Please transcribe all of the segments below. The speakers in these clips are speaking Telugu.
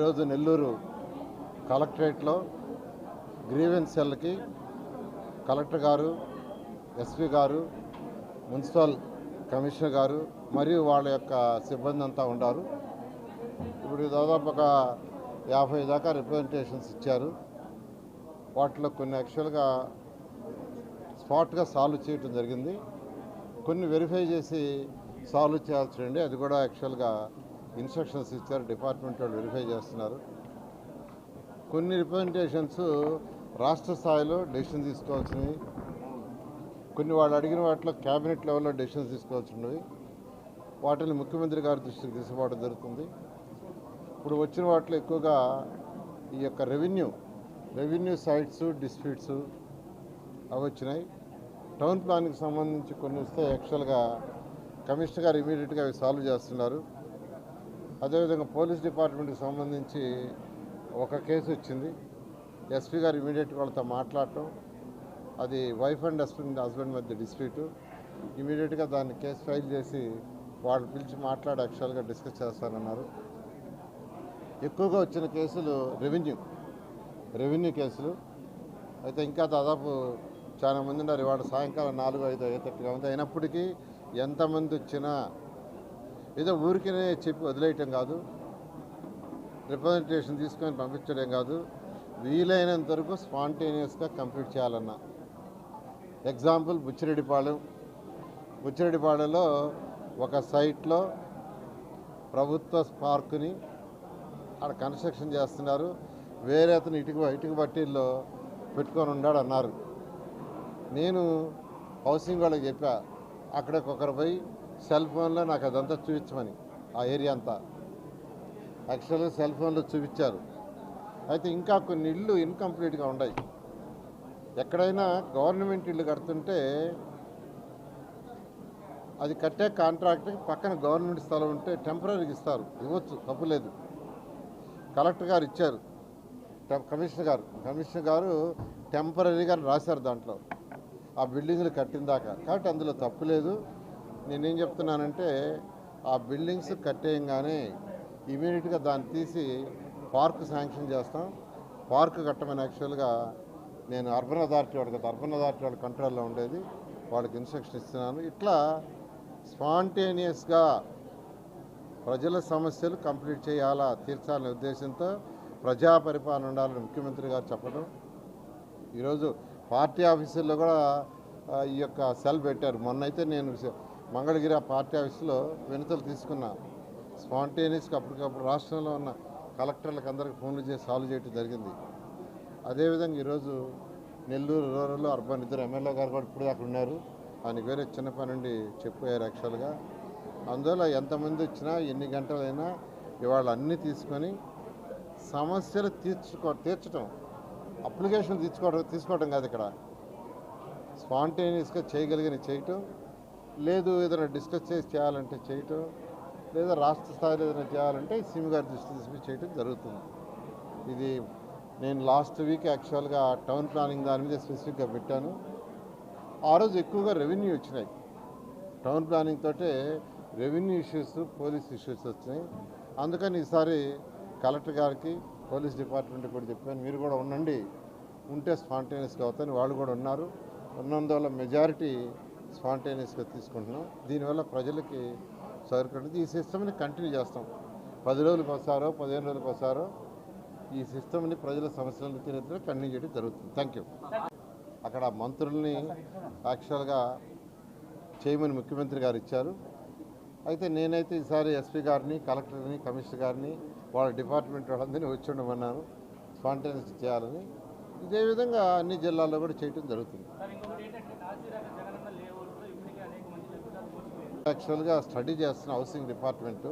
ఈరోజు నెల్లూరు కలెక్టరేట్లో గ్రీవెన్స్ సెల్కి కలెక్టర్ గారు, ఎస్పీ గారు, మున్సిపల్ కమిషనర్ గారు మరియు వాళ్ళ యొక్క సిబ్బంది అంతా ఉన్నారు. ఇప్పుడు దాదాపు ఒక 50 దాకా రిప్రజెంటేషన్స్ ఇచ్చారు. వాటిలో కొన్ని యాక్చువల్గా స్పాట్గా సాల్వ్ చేయడం జరిగింది, కొన్ని వెరిఫై చేసి సాల్వ్ చేయాల్సి ఉండి అది కూడా యాక్చువల్గా ఇన్స్ట్రక్షన్స్ ఇచ్చారు. డిపార్ట్మెంట్ వాళ్ళు వెరిఫై చేస్తున్నారు. కొన్ని రిప్రజెంటేషన్స్ రాష్ట్ర స్థాయిలో డెసిషన్ తీసుకోవాల్సినవి, కొన్ని వాళ్ళు అడిగిన వాటిలో క్యాబినెట్ లెవెల్లో డెసిషన్స్ తీసుకోవాల్సినవి, వాటిని ముఖ్యమంత్రి గారి దృష్టికి తీసుకోవడం జరుగుతుంది. ఇప్పుడు వచ్చిన వాటిలో ఎక్కువగా ఈ యొక్క రెవెన్యూ సైట్స్ డిస్ప్యూట్స్ అవి వచ్చినాయి. టౌన్ ప్లాన్కి సంబంధించి కొన్ని వస్తే యాక్చువల్గా కమిషనర్ గారు ఇమీడియట్గా అవి సాల్వ్ చేస్తున్నారు. అదేవిధంగా పోలీస్ డిపార్ట్మెంట్కి సంబంధించి ఒక కేసు వచ్చింది. ఎస్పీ గారు ఇమీడియట్గా వాళ్ళతో మాట్లాడటం, అది వైఫ్ అండ్ హస్బెండ్ మధ్య డిస్ప్యూటు, ఇమీడియట్గా దాన్ని కేసు ఫైల్ చేసి వాళ్ళు పిలిచి మాట్లాడి యాక్చువల్గా డిస్కస్ చేస్తారన్నారు. ఎక్కువగా వచ్చిన కేసులు రెవెన్యూ కేసులు అయితే ఇంకా దాదాపు చాలా మంది ఉన్నారు. ఇవాళ సాయంకాలం 4-5 అయ్యేటట్టుగా ఉంది. అయినప్పటికీ ఎంతమంది వచ్చినా ఏదో ఊరికనే చెప్పి వదిలేయటం కాదు, రిప్రజెంటేషన్ తీసుకొని పంపించడం కాదు, వీలైనంత వరకు స్పాంటేనియస్గా కంప్లీట్ చేయాలన్నా. ఎగ్జాంపుల్ బుచ్చిరెడ్డిపాళెంలో ఒక సైట్లో ప్రభుత్వ పార్కుని అక్కడ కన్స్ట్రక్షన్ చేస్తున్నారు. వేరే అతను ఇటుక బట్టీల్లో పెట్టుకొని ఉన్నాడు అన్నారు. నేను హౌసింగ్ వాళ్ళకి చెప్పా, అక్కడికి ఒకరు పోయి సెల్ ఫోన్లో నాకు అదంతా చూపించమని, ఆ ఏరియా అంతా యాక్చువల్గా సెల్ ఫోన్లో చూపించారు. అయితే ఇంకా కొన్ని ఇళ్ళు ఇన్కంప్లీట్గా ఉన్నాయి. ఎక్కడైనా గవర్నమెంట్ ఇల్లు కడుతుంటే అది కట్టే కాంట్రాక్ట్కి పక్కన గవర్నమెంట్ స్థలం ఉంటే టెంపరీగా ఇవ్వచ్చు, తప్పు లేదు. కలెక్టర్ గారు ఇచ్చారు, కమిషనర్ గారు టెంపరీగా రాశారు దాంట్లో ఆ బిల్డింగ్లు కట్టిన దాకా. కాబట్టి అందులో తప్పు లేదు. నేనేం చెప్తున్నానంటే ఆ బిల్డింగ్స్ కట్టేయంగానే ఇమీడియట్గా దాన్ని తీసి పార్క్ శాంక్షన్ చేస్తాం. పార్క్ కట్టమని యాక్చువల్గా నేను అర్బన్ అథారిటీ వాళ్ళ కంట్రోల్లో ఉండేది, వాళ్ళకి ఇన్స్ట్రక్షన్ ఇస్తున్నాను. ఇట్లా స్పాంటేనియస్గా ప్రజల సమస్యలు కంప్లీట్ చేయాలా, తీర్చాలనే ఉద్దేశంతో ప్రజా పరిపాలన ఉండాలని ముఖ్యమంత్రి గారు చెప్పడం. ఈరోజు పార్టీ ఆఫీసుల్లో కూడా ఈ యొక్క సెల్ పెట్టారు. మొన్నైతే నేను మంగళగిరి ఆ పార్టీ ఆఫీసులో వినతులు తీసుకున్నా. స్పాంటేనియస్గా అప్పటికప్పుడు రాష్ట్రంలో ఉన్న కలెక్టర్లకు అందరికీ ఫోన్లు చేసి సాల్వ్ చేయడం జరిగింది. అదేవిధంగా ఈరోజు నెల్లూరు రూరల్ అర్బన్ ఇద్దరు ఎమ్మెల్యే గారు కూడా ఇప్పుడు అక్కడ ఉన్నారు. ఆయనకి వేరే చిన్న పని నుండి చెప్పారు యాక్చువల్గా. అందువల్ల ఎంతమంది వచ్చినా ఎన్ని గంటలైనా ఇవాళ అన్నీ తీసుకొని సమస్యలు తీర్చడం, అప్లికేషన్ తీసుకోవడం కాదు. ఇక్కడ స్పాంటేనియస్గా చేయగలిగిన చేయటం, లేదు ఏదైనా డిస్కస్ చేసి చేయాలంటే చేయటం, లేదా రాష్ట్ర స్థాయిలో ఏదైనా చేయాలంటే సీఎం గారి దృష్టి తీసుకుని చేయటం జరుగుతుంది. ఇది నేను లాస్ట్ వీక్ యాక్చువల్గా టౌన్ ప్లానింగ్ దాని మీద స్పెసిఫిక్గా పెట్టాను. ఆ రోజు ఎక్కువగా రెవెన్యూ వచ్చినాయి. టౌన్ ప్లానింగ్ తోటే రెవెన్యూ ఇష్యూస్, పోలీస్ ఇష్యూస్ వచ్చినాయి. అందుకని ఈసారి కలెక్టర్ గారికి, పోలీస్ డిపార్ట్మెంట్కి కూడా చెప్పాను, మీరు కూడా ఉంటే స్పాంటేనియస్గా అవుతాయని. వాళ్ళు కూడా ఉన్నందువల్ల మెజారిటీ స్పాంటేనియస్గా తీసుకుంటున్నాం. దీనివల్ల ప్రజలకి సౌకర్యం. ఈ సిస్టమ్ని కంటిన్యూ చేస్తాం. 10 రోజులకు ఒకసారో 15 రోజులకు ఒకసారో ఈ సిస్టమ్ని ప్రజల సమస్యలను తీర్చడం కంటిన్యూ చేయడం జరుగుతుంది. Thank you. అక్కడ మంత్రుల్ని యాక్చువల్గా చేయమని ముఖ్యమంత్రి గారు ఇచ్చారు. అయితే నేనైతే ఈసారి ఎస్పీ గారిని, కలెక్టర్ని, కమిషనర్ గారిని, వాళ్ళ డిపార్ట్మెంట్ వాళ్ళందరినీ వచ్చి ఉండమన్నాను స్పాంటేనియస్ చేయాలని. ఇదే విధంగా అన్ని జిల్లాల్లో కూడా చేయడం జరుగుతుంది. యాక్చువల్గా స్టడీ చేస్తున్న హౌసింగ్ డిపార్ట్మెంటు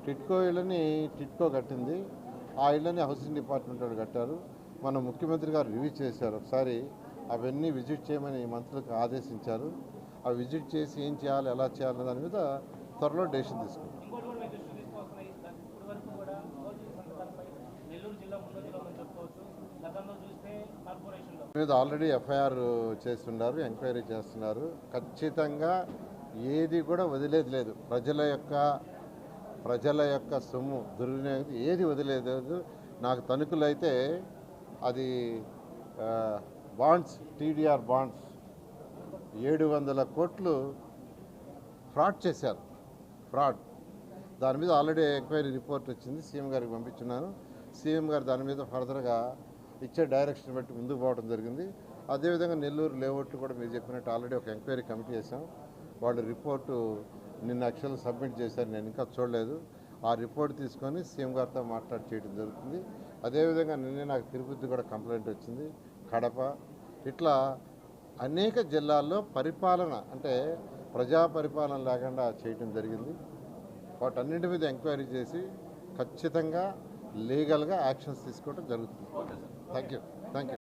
టిట్కో ఇళ్ళని కట్టింది. ఆ ఇళ్ళని హౌసింగ్ డిపార్ట్మెంట్ వాళ్ళు కట్టారు. మన ముఖ్యమంత్రి గారు రివ్యూ చేశారు. ఒకసారి అవన్నీ విజిట్ చేయమని మంత్రులకు ఆదేశించారు. అవి విజిట్ చేసి ఏం చేయాలి, ఎలా చేయాలనే దాని మీద త్వరలో డెసిషన్ తీసుకుంటాం. మీద ఆల్రెడీ ఎఫ్ఐఆర్ చేస్తున్నారు, ఎంక్వైరీ చేస్తున్నారు. ఖచ్చితంగా ఏది కూడా వదిలేది లేదు. ప్రజల యొక్క ప్రజల యొక్క సొమ్ము దుర్వినియోగం ఏది వదిలేదు. నాకు తణుకులైతే అది బాండ్స్, టీడీఆర్ బాండ్స్ 700 కోట్లు ఫ్రాడ్ చేశారు. దాని మీద ఆల్రెడీ ఎంక్వైరీ రిపోర్ట్ వచ్చింది, సీఎం గారికి పంపించున్నాను. సీఎం గారు దాని మీద ఫర్దర్గా ఇచ్చే డైరెక్షన్ బట్టి ముందుకు పోవడం జరిగింది. అదేవిధంగా నెల్లూరు లేఅవుట్ కూడా మీరు చెప్పినట్టు ఆల్రెడీ ఒక ఎంక్వైరీ కమిటీ చేశాం. వాళ్ళు రిపోర్టు నిన్న యాక్చువల్గా సబ్మిట్ చేశారు, నేను ఇంకా చూడలేదు. ఆ రిపోర్ట్ తీసుకొని సీఎం గారితో మాట్లాడి చేయడం జరుగుతుంది. అదేవిధంగా నిన్నే నాకు తిరుపతి కూడా కంప్లైంట్ వచ్చింది, కడప, ఇట్లా అనేక జిల్లాల్లో పరిపాలన అంటే ప్రజా పరిపాలన లేకుండా చేయడం జరిగింది. వాటన్నింటి మీద ఎంక్వైరీ చేసి ఖచ్చితంగా లీగల్గా యాక్షన్స్ తీసుకోవడం జరుగుతుంది. Thank you.